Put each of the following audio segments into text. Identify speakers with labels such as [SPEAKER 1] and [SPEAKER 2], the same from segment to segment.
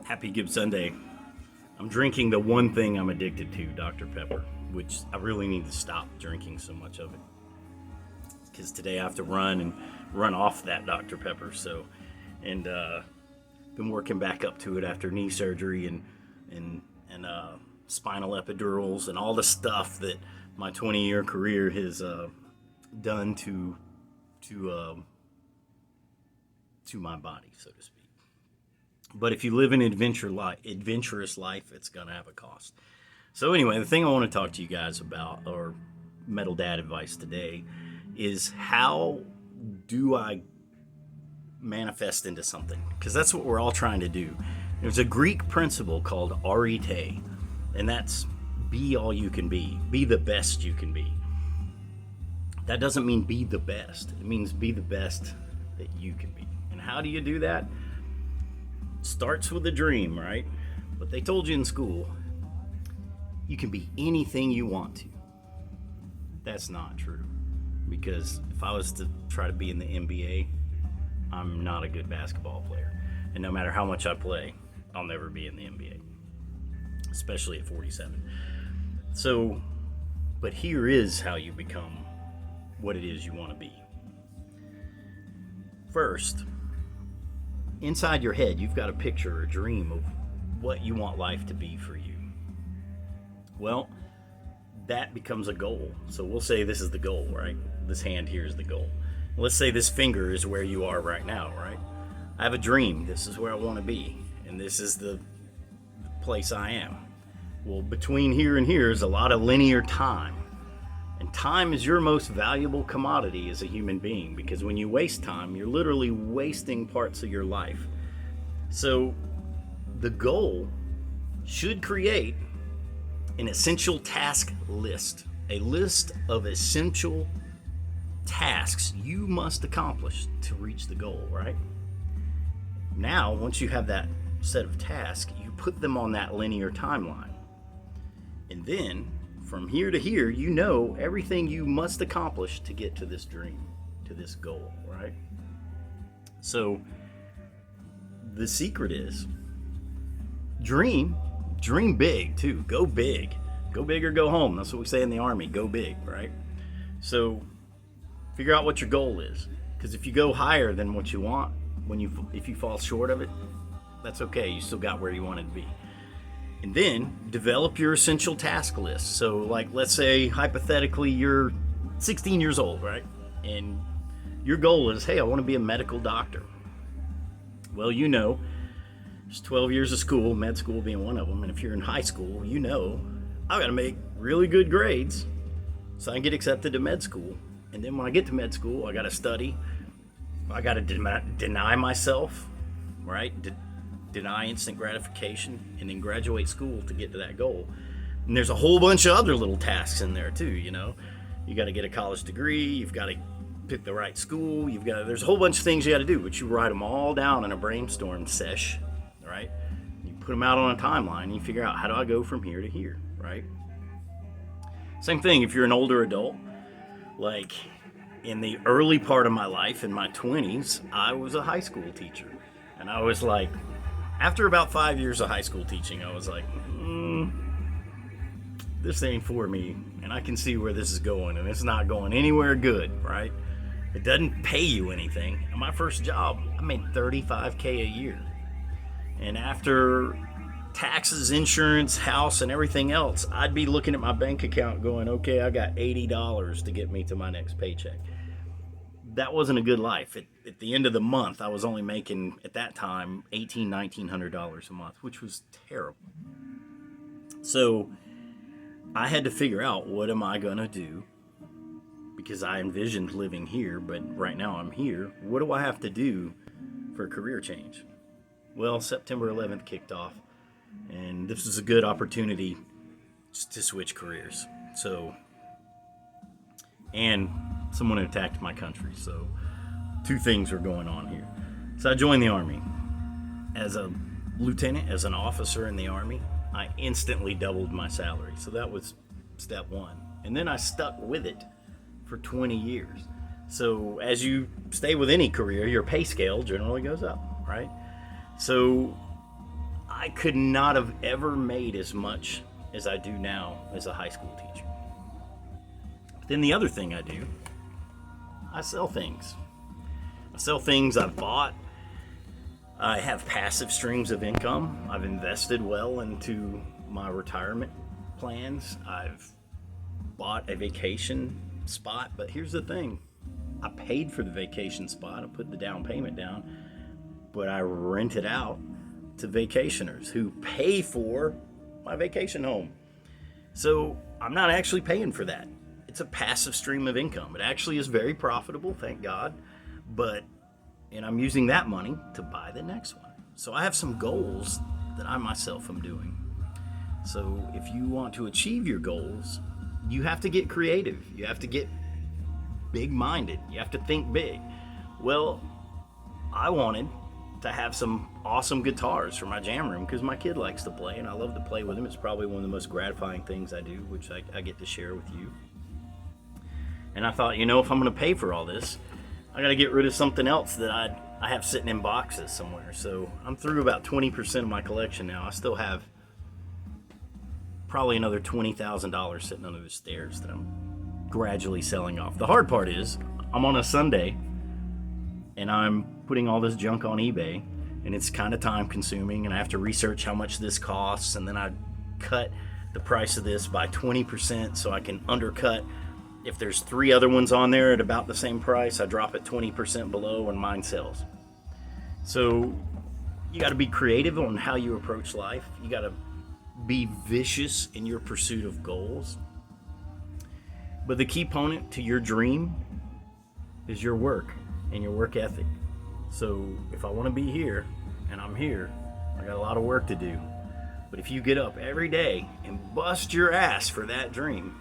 [SPEAKER 1] Happy Gibb Sunday. I'm drinking the one thing I'm addicted to, Dr. Pepper, which I really need to stop drinking so much of it. Because today I have to run off that Dr. Pepper. And been working back up to it after knee surgery and spinal epidurals and all the stuff that my 20-year career has done to my body, so to speak. But if you live an adventurous life, it's going to have a cost. So anyway, the thing I want to talk to you guys about, or Metal Dad advice today, is how do I manifest into something? Because that's what we're all trying to do. There's a Greek principle called arete, and that's be all you can be. Be the best you can be. That doesn't mean be the best. It means be the best that you can be. And how do you do that? Starts with a dream, right? But they told you in school, you can be anything you want to. That's not true. Because if I was to try to be in the NBA, I'm not a good basketball player. And no matter how much I play, I'll never be in the NBA. Especially at 47. So, but here is how you become what it is you want to be. First, inside your head, you've got a picture or a dream of what you want life to be for you. Well, that becomes a goal. So we'll say this is the goal, right? This hand here is the goal. Let's say this finger is where you are right now, right? I have a dream. This is where I want to be. And this is the place I am. Well, between here and here is a lot of linear time. And time is your most valuable commodity as a human being, because when you waste time, you're literally wasting parts of your life. So the goal should create an essential task list, a list of essential tasks you must accomplish to reach the goal, right? Now, once you have that set of tasks, you put them on that linear timeline. And then from here to here, you know everything you must accomplish to get to this dream, to this goal, right? So the secret is dream big too. Go big. Go big or go home. That's what we say in the Army. Go big, right? So figure out what your goal is. Because if you go higher than what you want, if you fall short of it, that's okay. You still got where you wanted to be. And then develop your essential task list. So like, let's say hypothetically you're 16 years old, right? And your goal is, hey, I want to be a medical doctor. Well, you know, there's 12 years of school, med school being one of them. And if you're in high school, you know, I've got to make really good grades so I can get accepted to med school. And then when I get to med school, I got to study. I got to deny myself, right? Deny instant gratification, and then graduate school to get to that goal. And there's a whole bunch of other little tasks in there too, you know. You got to get a college degree, you've got to pick the right school, there's a whole bunch of things you got to do, but you write them all down in a brainstorm sesh, right? You put them out on a timeline, and you figure out, how do I go from here to here, right? Same thing if you're an older adult. Like in the early part of my life, in my 20s, I was a high school teacher. And I was like, after about 5 years of high school teaching, I was like, this ain't for me. And I can see where this is going, and it's not going anywhere good, right? It doesn't pay you anything. And my first job, I made $35K a year. And after taxes, insurance, house, and everything else, I'd be looking at my bank account going, okay, I got $80 to get me to my next paycheck. That wasn't a good life. At the end of the month, I was only making, at that time, $1,900 a month, which was terrible. So I had to figure out, what am I going to do? Because I envisioned living here, but right now I'm here. What do I have to do for a career change? Well, September 11th kicked off, and this was a good opportunity to switch careers. And someone had attacked my country, so two things were going on here. So I joined the Army. As a lieutenant, as an officer in the Army, I instantly doubled my salary. So that was step one. And then I stuck with it for 20 years. So as you stay with any career, your pay scale generally goes up, right? So I could not have ever made as much as I do now as a high school teacher. But then the other thing I do, I sell things. I sell things I've bought. I have passive streams of income. I've invested well into my retirement plans. I've bought a vacation spot, but here's the thing. I paid for the vacation spot. I put the down payment down, but I rent it out to vacationers who pay for my vacation home. So I'm not actually paying for that. It's a passive stream of income. It actually is very profitable, thank God. And I'm using that money to buy the next one. So I have some goals that I myself am doing. So if you want to achieve your goals, you have to get creative. You have to get big-minded. You have to think big. Well, I wanted to have some awesome guitars for my jam room because my kid likes to play and I love to play with him. It's probably one of the most gratifying things I do, which I get to share with you. And I thought, if I'm going to pay for all this, I got to get rid of something else that I have sitting in boxes somewhere. So I'm through about 20% of my collection now. I still have probably another $20,000 sitting under the stairs that I'm gradually selling off. The hard part is I'm on a Sunday and I'm putting all this junk on eBay, and it's kind of time consuming, and I have to research how much this costs, and then I cut the price of this by 20% so I can undercut. If there's 3 other ones on there at about the same price, I drop it 20% below and mine sells. So you got to be creative on how you approach life. You got to be vicious in your pursuit of goals. But the key component to your dream is your work and your work ethic. So if I want to be here and I'm here, I got a lot of work to do. But if you get up every day and bust your ass for that dream,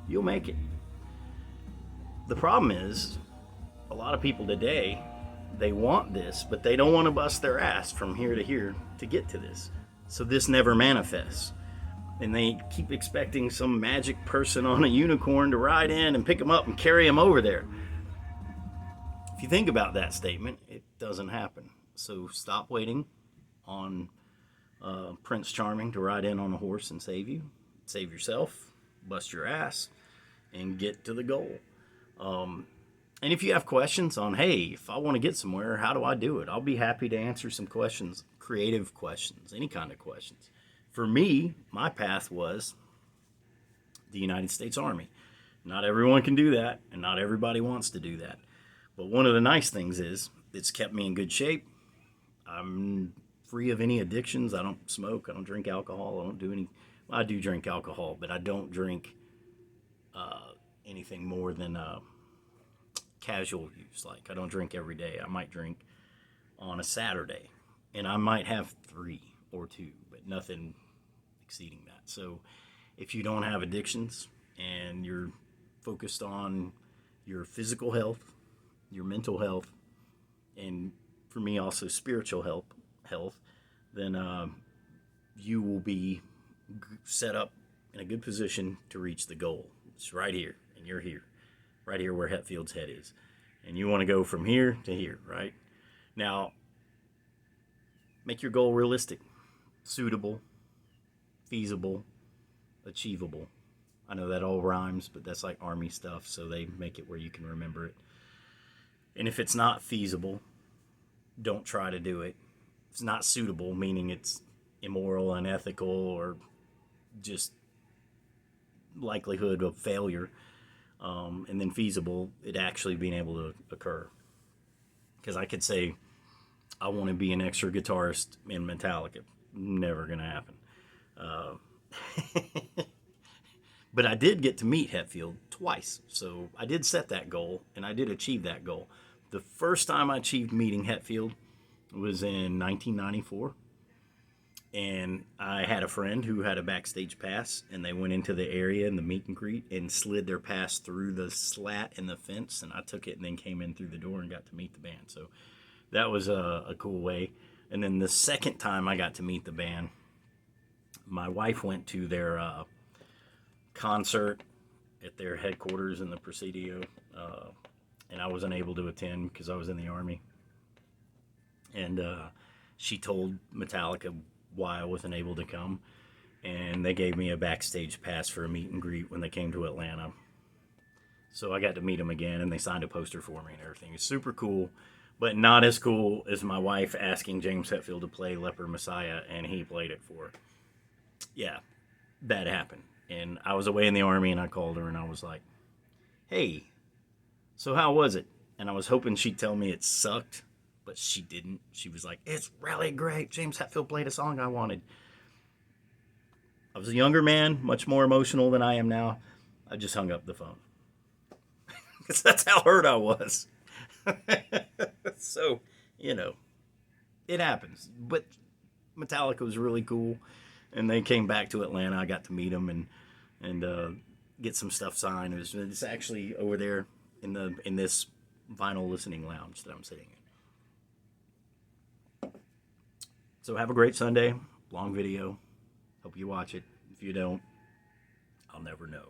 [SPEAKER 1] you'll make it. The problem is, a lot of people today, they want this, but they don't want to bust their ass from here to here to get to this. So this never manifests. And they keep expecting some magic person on a unicorn to ride in and pick them up and carry them over there. If you think about that statement, it doesn't happen. So stop waiting on Prince Charming to ride in on a horse and save you. Save yourself, bust your ass, and get to the goal. And if you have questions on, hey, if I want to get somewhere, how do I do it? I'll be happy to answer some questions, creative questions, any kind of questions. For me, my path was the United States Army. Not everyone can do that, and not everybody wants to do that. But one of the nice things is it's kept me in good shape. I'm free of any addictions. I don't smoke. I don't drink alcohol. I don't do any. Well, I do drink alcohol, but I don't drink anything more than casual use. Like, I don't drink every day. I might drink on a Saturday, and I might have 3 or 2, but nothing exceeding that. So if you don't have addictions and you're focused on your physical health, your mental health, and for me also spiritual health, then you will be set up in a good position to reach the goal. It's right here, and you're here, right here where Hetfield's head is. And you want to go from here to here, right? Now, make your goal realistic, suitable, feasible, achievable. I know that all rhymes, but that's like Army stuff, so they make it where you can remember it. And if it's not feasible, don't try to do it. If it's not suitable, meaning it's immoral, unethical, or just likelihood of failure, and then feasible, it actually being able to occur. Because I could say, I want to be an extra guitarist in Metallica. Never going to happen. But I did get to meet Hetfield twice. So I did set that goal, and I did achieve that goal. The first time I achieved meeting Hetfield was in 1994. And I had a friend who had a backstage pass, and they went into the area in the meet and greet and slid their pass through the slat in the fence, and I took it and then came in through the door and got to meet the band. So that was a cool way. And then the second time I got to meet the band, my wife went to their concert at their headquarters in the Presidio, and I wasn't able to attend because I was in the Army. And she told Metallica why I wasn't able to come. And they gave me a backstage pass for a meet and greet when they came to Atlanta. So I got to meet them again, and they signed a poster for me and everything. It's super cool, but not as cool as my wife asking James Hetfield to play Leper Messiah, and he played it for her. Yeah, that happened. And I was away in the Army, and I called her, and I was like, hey, so how was it? And I was hoping she'd tell me it sucked, but she didn't. She was like, it's really great. James Hetfield played a song I wanted. I was a younger man, much more emotional than I am now. I just hung up the phone. Because that's how hurt I was. So, it happens. But Metallica was really cool. And they came back to Atlanta. I got to meet them and get some stuff signed. It's actually over there in this vinyl listening lounge that I'm sitting in. So have a great Sunday. Long video. Hope you watch it. If you don't, I'll never know.